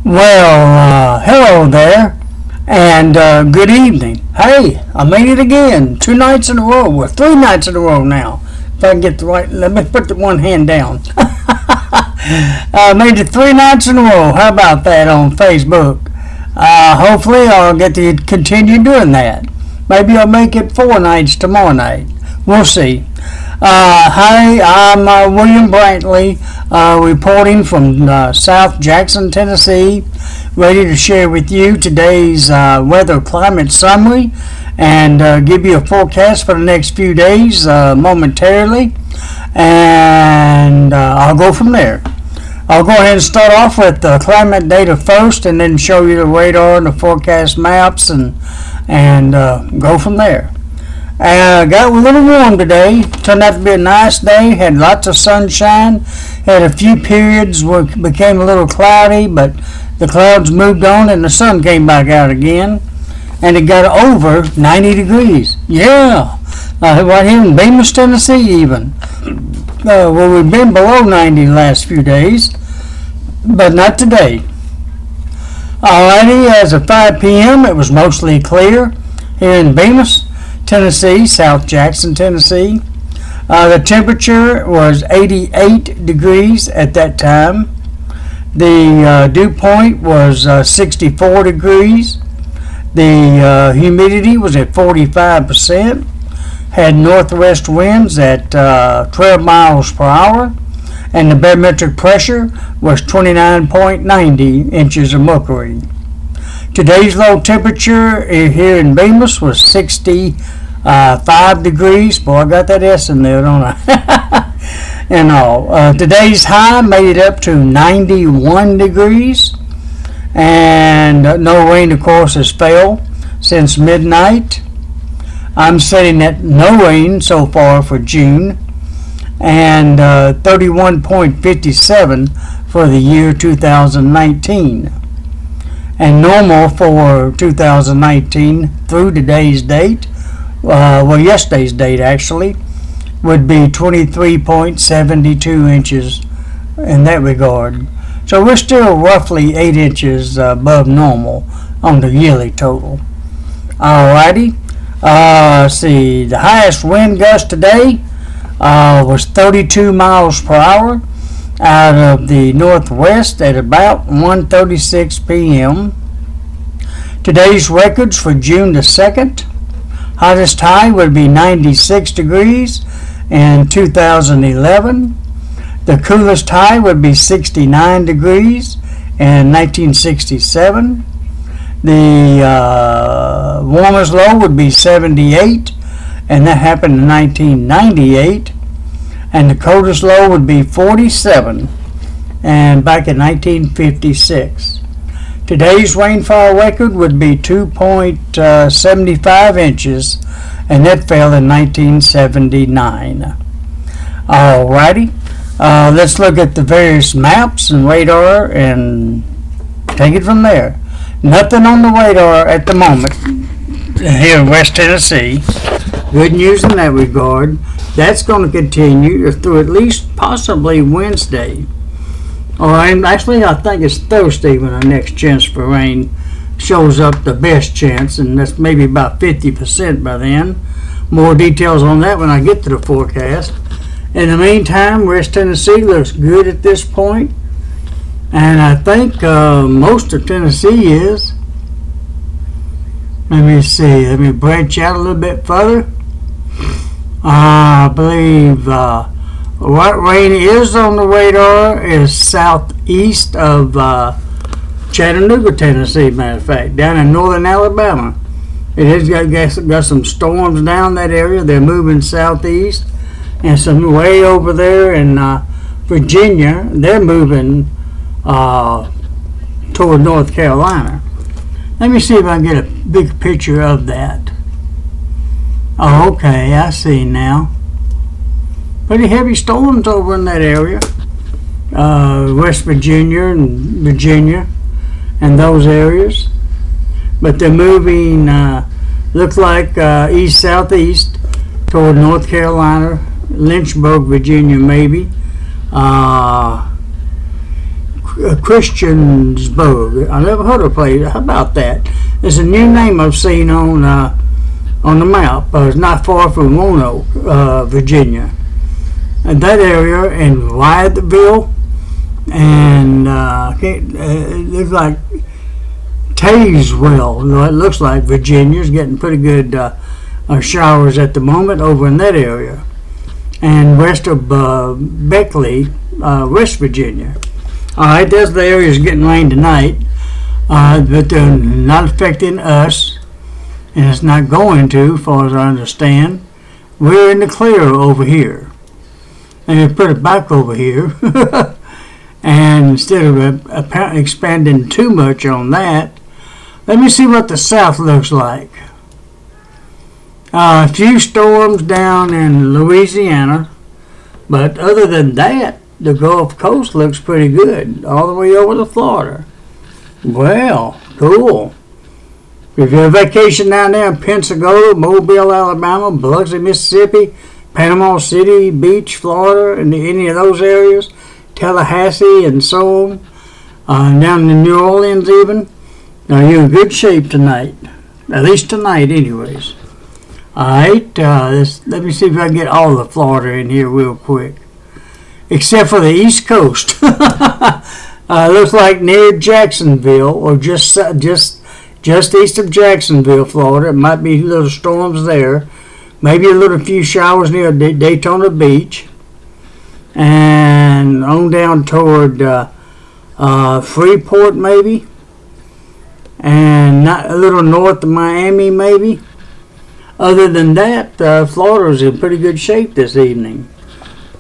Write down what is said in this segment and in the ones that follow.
Well, hello there, and good evening. Hey, I made it again, 2 nights in a row, well, 3 nights in a row now. If I can get the right, let me put the one hand down. I made it 3 nights in a row. How about that on Facebook? Hopefully I'll get to continue doing that. Maybe I'll make it 4 nights tomorrow night. We'll see. Hi, I'm William Brantley, reporting from South Jackson, Tennessee, ready to share with you today's weather climate summary and give you a forecast for the next few days momentarily, and I'll go from there. I'll go ahead and start off with the climate data first and then show you the radar and the forecast maps and go from there. Got a little warm today. Turned out to be a nice day. Had lots of sunshine. Had a few periods where it became a little cloudy, but the clouds moved on and the sun came back out again. And it got over 90 degrees. Yeah, right here in Bemis, Tennessee even. Well, we've been below 90 the last few days, but not today. Alrighty, as of 5 p.m. it was mostly clear here in Bemis, Tennessee, South Jackson, Tennessee. The temperature was 88 degrees at that time. The dew point was 64 degrees. The humidity was at 45%. Had northwest winds at 12 miles per hour. And the barometric pressure was 29.90 inches of mercury. Today's low temperature here in Bemis was 65 degrees. Boy, I got that S in there, don't I? And all. Today's high made it up to 91 degrees. And no rain, of course, has fell since midnight. I'm setting at no rain so far for June. And 31.57 for the year 2019. And normal for 2019 through today's date, yesterday's date actually, would be 23.72 inches in that regard. So we're still roughly 8 inches above normal on the yearly total. Alrighty, see, the highest wind gust today was 32 miles per hour out of the northwest at about 1:36 p.m. Today's records for June the 2nd. Hottest high would be 96 degrees in 2011. The coolest high would be 69 degrees in 1967. The warmest low would be 78, and that happened in 1998. And the coldest low would be 47, and back in 1956. Today's rainfall record would be 2.75 inches, and that fell in 1979. Alrighty, let's look at the various maps and radar and take it from there. Nothing on the radar at the moment here in West Tennessee. Good news in that regard. That's going to continue through at least possibly Wednesday. Or actually, I think it's Thursday when our next chance for rain shows up, the best chance, and that's maybe about 50% by then. More details on that when I get to the forecast. In the meantime, West Tennessee looks good at this point, and I think most of Tennessee is. Let me see. Let me branch out a little bit further. I believe what rain is on the radar is southeast of Chattanooga, Tennessee, matter of fact, down in northern Alabama. It has got some storms down that area. They're moving southeast, and some way over there in Virginia, they're moving toward North Carolina. Let me see if I can get a big picture of that. Oh, okay, I see now. Pretty heavy storms over in that area. West Virginia and those areas. But they're moving, looks like east-southeast toward North Carolina, Lynchburg, Virginia maybe. Christiansburg. I never heard of a place. How about that? It's a new name I've seen on the map. It's not far from Roanoke, Virginia. And that area in Wyethville, and it looks like Tazewell. It looks like Virginia's getting pretty good showers at the moment over in that area. And west of Beckley, West Virginia. All right, there's the areas getting rain tonight, but they're not affecting us, and it's not going to, as far as I understand. We're in the clear over here. And we put it back over here, and instead of expanding too much on that, let me see what the south looks like. A few storms down in Louisiana, but other than that, the Gulf Coast looks pretty good, all the way over to Florida. Well, cool. If you're on vacation down there in Pensacola, Mobile, Alabama, Biloxi, Mississippi, Panama City Beach, Florida, and any of those areas, Tallahassee and so on, down in New Orleans even, now you're in good shape tonight. At least tonight anyways. Alright, let me see if I can get all of Florida in here real quick. Except for the East Coast. Looks like near Jacksonville, or just east of Jacksonville, Florida. It might be little storms there. Maybe a little few showers near Daytona Beach. And on down toward Freeport maybe. And not a little north of Miami maybe. Other than that, Florida's in pretty good shape this evening.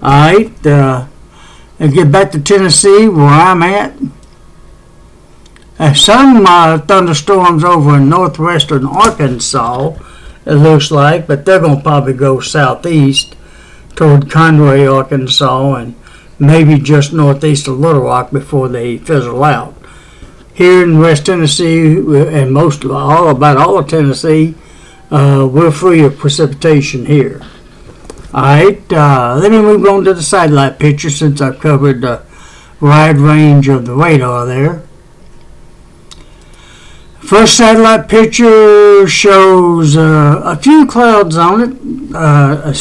Alright, I'll get back to Tennessee where I'm at. Some thunderstorms over in northwestern Arkansas, it looks like, but they're going to probably go southeast toward Conway, Arkansas, and maybe just northeast of Little Rock before they fizzle out. Here in West Tennessee, and about all of Tennessee, we're free of precipitation here. Alright, let me move on to the satellite picture since I've covered the wide range of the radar there. First satellite picture shows a few clouds on it, a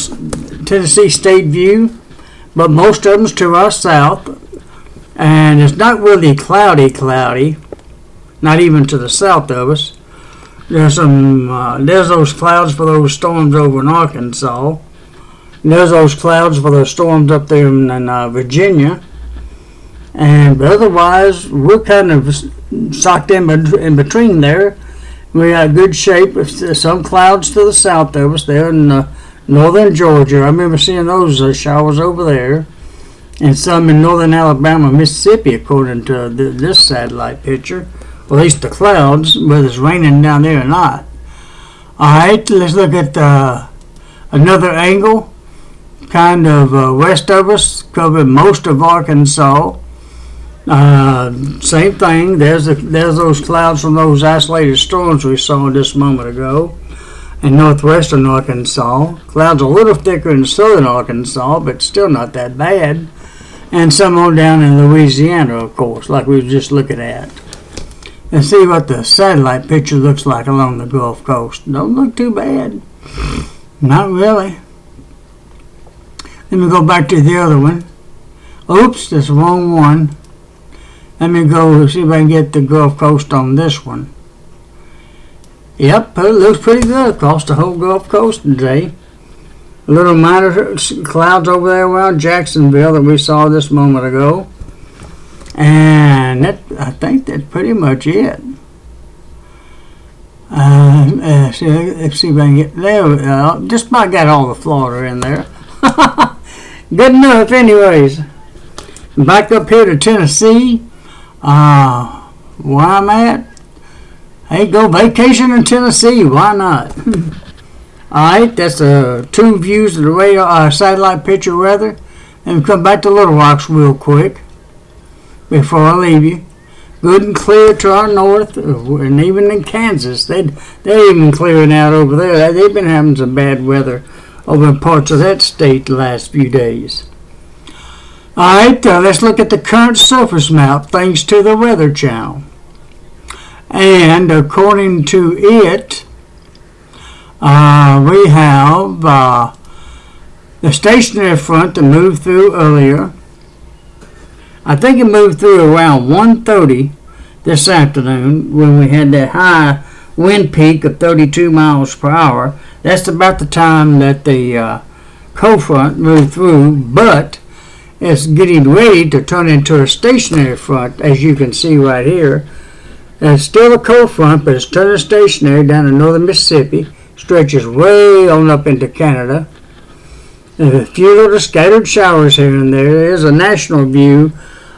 Tennessee state view, but most of them's to our south, and it's not really cloudy, not even to the south of us. There's those clouds for those storms over in Arkansas. There's those clouds for those storms up there in Virginia. And otherwise, we're kind of socked in between there. We got good shape. Some clouds to the south of us there in northern Georgia. I remember seeing those showers over there. And some in northern Alabama, Mississippi, according to this satellite picture. Or at least the clouds, whether it's raining down there or not. Alright, let's look at another angle. Kind of west of us, covering most of Arkansas. Same thing. There's those clouds from those isolated storms we saw just a moment ago in northwestern Arkansas. Clouds a little thicker in southern Arkansas, but still not that bad. And some on down in Louisiana, of course, like we were just looking at. Let's see what the satellite picture looks like along the Gulf Coast. Don't look too bad. Not really. Let me go back to the other one. Oops, that's the wrong one. Let me go see if I can get the Gulf Coast on this one. Yep, it looks pretty good across the whole Gulf Coast today. A little minor clouds over there around Jacksonville that we saw this moment ago. And I think that's pretty much it. Let's see if I can get there. Just about got all the Florida in there. Good enough anyways. Back up here to Tennessee. Where I'm at. Hey, go vacation in Tennessee. Why not? Alright, that's two views of the radar, satellite picture rather. And come back to Little Rocks real quick before I leave you. Good and clear to our north, and even in Kansas, they're even clearing out over there. They've been having some bad weather over in parts of that state the last few days. Alright, let's look at the current surface map thanks to the Weather Channel. And according to it, we have the stationary front that moved through earlier. I think it moved through around 1:30 this afternoon when we had that high wind peak of 32 miles per hour. That's about the time that the cold front moved through, but it's getting ready to turn into a stationary front, as you can see right here. And it's still a cold front, but it's turning stationary down in northern Mississippi, stretches way on up into Canada. There's a few little scattered showers here and there. There's a national view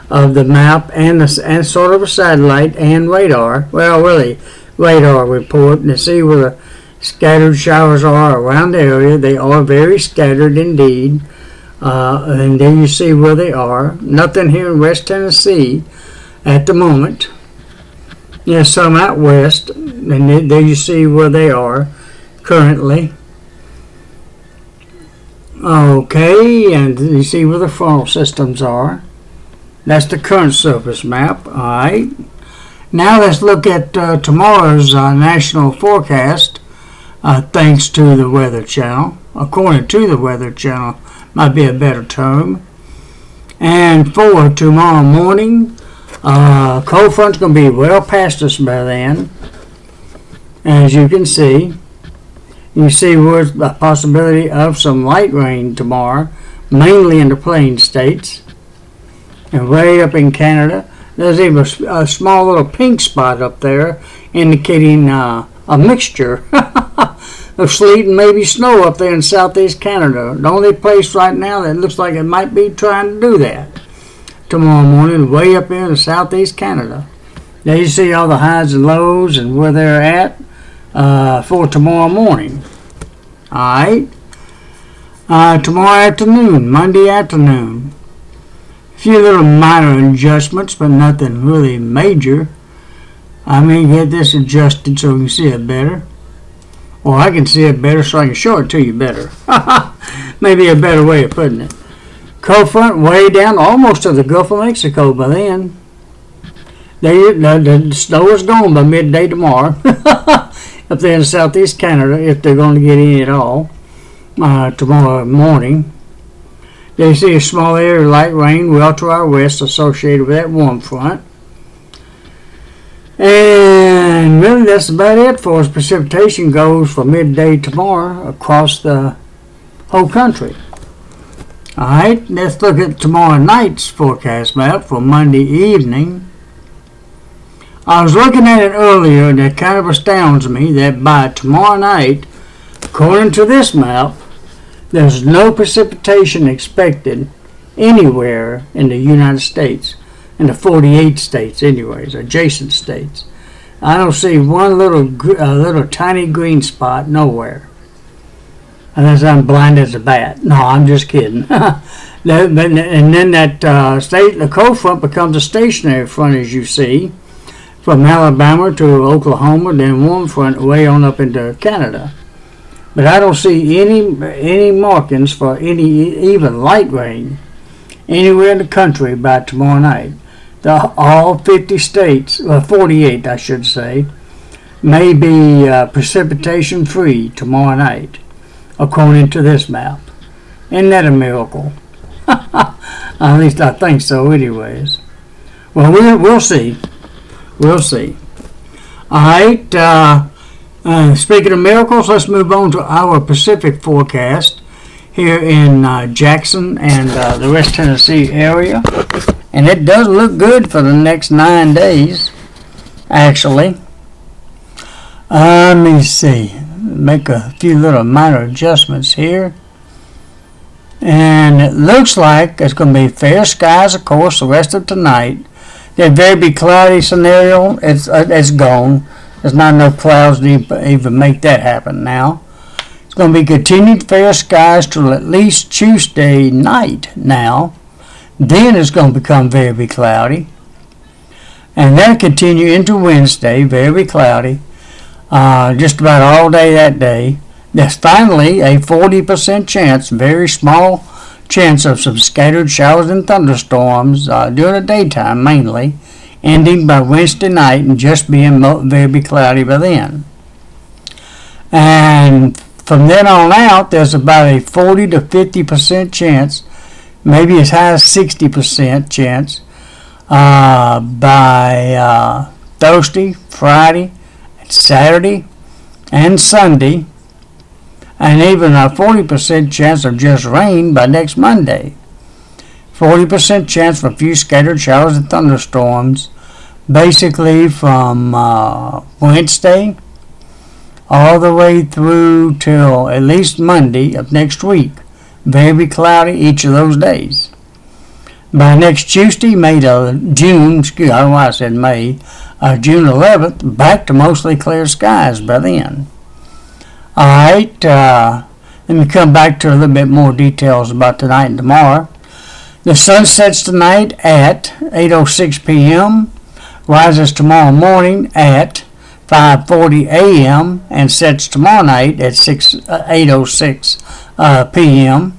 of the map and sort of a satellite and radar. Well, really, radar report, and to see where the scattered showers are around the area. They are very scattered indeed. And there you see where they are. Nothing here in West Tennessee at the moment. There's some out west, and there you see where they are currently. Okay, and you see where the frontal systems are. That's the current surface map. Alright. Now let's look at tomorrow's national forecast, thanks to the Weather Channel. According to the Weather Channel, might be a better term. And for tomorrow morning, cold front's going to be well past us by then, as you can see. You see where's a possibility of some light rain tomorrow, mainly in the plain states. And way up in Canada, there's even a small little pink spot up there indicating a mixture of sleet and maybe snow up there in southeast Canada. The only place right now that looks like it might be trying to do that tomorrow morning, way up there in southeast Canada. There you see all the highs and lows and where they're at for tomorrow morning. Alright. Tomorrow afternoon, Monday afternoon. A few little minor adjustments, but nothing really major. I may get this adjusted so you can see it better. Or I can see it better so I can show it to you better. Maybe a better way of putting it. Cold front way down almost to the Gulf of Mexico by then. The snow is gone by midday tomorrow. Up there in southeast Canada, if they're going to get any at all, tomorrow morning. They see a small area of light rain well to our west associated with that warm front. And really that's about it for as precipitation goes for midday tomorrow across the whole country. Alright, let's look at tomorrow night's forecast map for Monday evening. I was looking at it earlier and it kind of astounds me that by tomorrow night, according to this map, there's no precipitation expected anywhere in the United States, in the 48 states anyways, adjacent states. I don't see one little tiny green spot nowhere. Unless I'm blind as a bat. No, I'm just kidding. And then that the cold front becomes a stationary front, as you see, from Alabama to Oklahoma, then warm front way on up into Canada. But I don't see any markings for any even light rain anywhere in the country by tomorrow night. All 50 states, 48 I should say, may be precipitation free tomorrow night, according to this map. Isn't that a miracle? At least I think so anyways. Well, we'll see. We'll see. Alright, speaking of miracles, let's move on to our Pacific forecast here in Jackson and the West Tennessee area. And it does look good for the next 9 days, actually. Let me see. Make a few little minor adjustments here. And it looks like it's going to be fair skies, of course, the rest of tonight. The very big cloudy scenario, it's gone. There's not enough clouds to even make that happen now. It's going to be continued fair skies till at least Tuesday night now. Then it's going to become very cloudy. And then continue into Wednesday, very cloudy. Just about all day that day. There's finally a 40% chance, very small chance of some scattered showers and thunderstorms during the daytime mainly, ending by Wednesday night and just being very cloudy by then. And from then on out, there's about a 40 to 50% chance, maybe as high as 60% chance, by Thursday, Friday, Saturday, and Sunday, and even a 40% chance of just rain by next Monday. 40% chance for a few scattered showers and thunderstorms, basically from Wednesday all the way through till at least Monday of next week. Very cloudy each of those days. By next Tuesday, June 11th, back to mostly clear skies by then. Alright, let me come back to a little bit more details about tonight and tomorrow. The sun sets tonight at 8:06 p.m., rises tomorrow morning at 5:40 a.m., and sets tomorrow night at 8:06 p.m.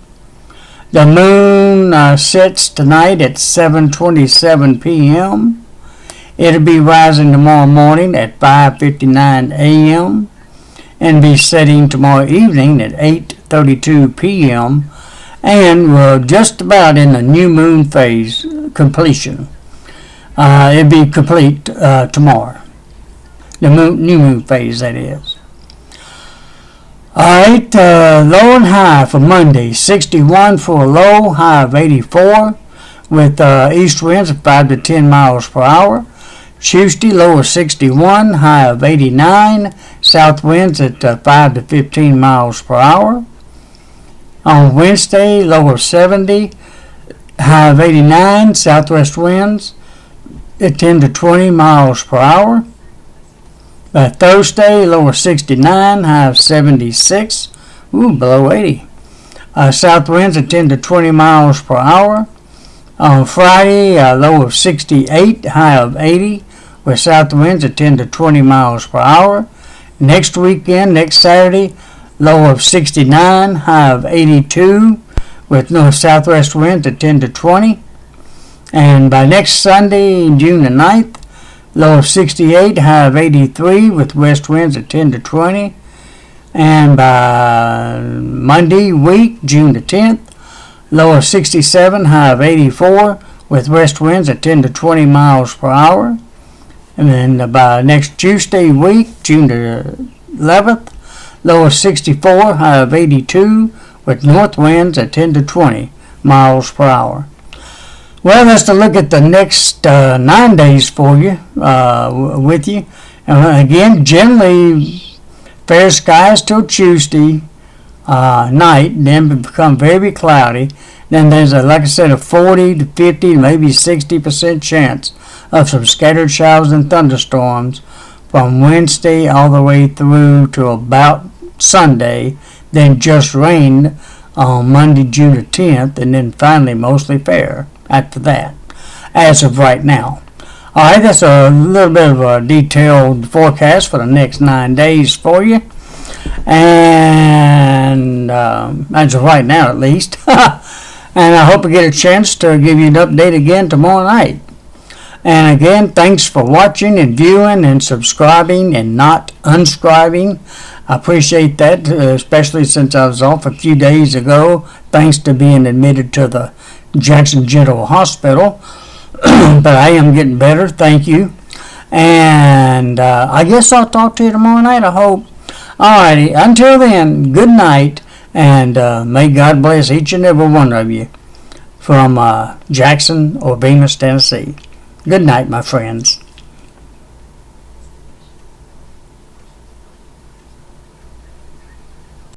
The moon sets tonight at 7:27 p.m. It'll be rising tomorrow morning at 5:59 a.m. and be setting tomorrow evening at 8:32 p.m. and we're just about in the new moon phase completion. It'll be complete tomorrow. The new moon phase, that is. Alright, low and high for Monday. 61 for a low, high of 84, with east winds of 5 to 10 miles per hour. Tuesday, low of 61, high of 89, south winds at 5 to 15 miles per hour. On Wednesday, low of 70, high of 89, southwest winds at 10 to 20 miles per hour. Thursday, low of 69, high of 76, below 80. South winds at 10 to 20 miles per hour. On Friday, low of 68, high of 80, with south winds at 10 to 20 miles per hour. Next weekend, next Saturday, low of 69, high of 82, with north southwest winds at 10 to 20. And by next Sunday, June the 9th, low of 68, high of 83, with west winds at 10 to 20. And by Monday week, June the 10th, low of 67, high of 84, with west winds at 10 to 20 miles per hour. And then by next Tuesday week, June the 11th, low of 64, high of 82, with north winds at 10 to 20 miles per hour. Well, that's a look at the next 9 days for you, with you. Again, generally fair skies till Tuesday night, then become very cloudy. Then there's, like I said, a 40 to 50, maybe 60% chance of some scattered showers and thunderstorms from Wednesday all the way through to about Sunday. Then just rain on Monday, June the 10th, and then finally mostly fair after that, as of right now. Alright, that's a little bit of a detailed forecast for the next 9 days for you. And as of right now, at least. And I hope I get a chance to give you an update again tomorrow night. And again, thanks for watching and viewing and subscribing and not unscribing. I appreciate that, especially since I was off a few days ago, thanks to being admitted to the Jackson General Hospital. But I am getting better, thank you. And I guess I'll talk to you tomorrow night, I hope. Alrighty, until then, good night, and may God bless each and every one of you from Jackson or Bemis, Tennessee. Good night, my friends.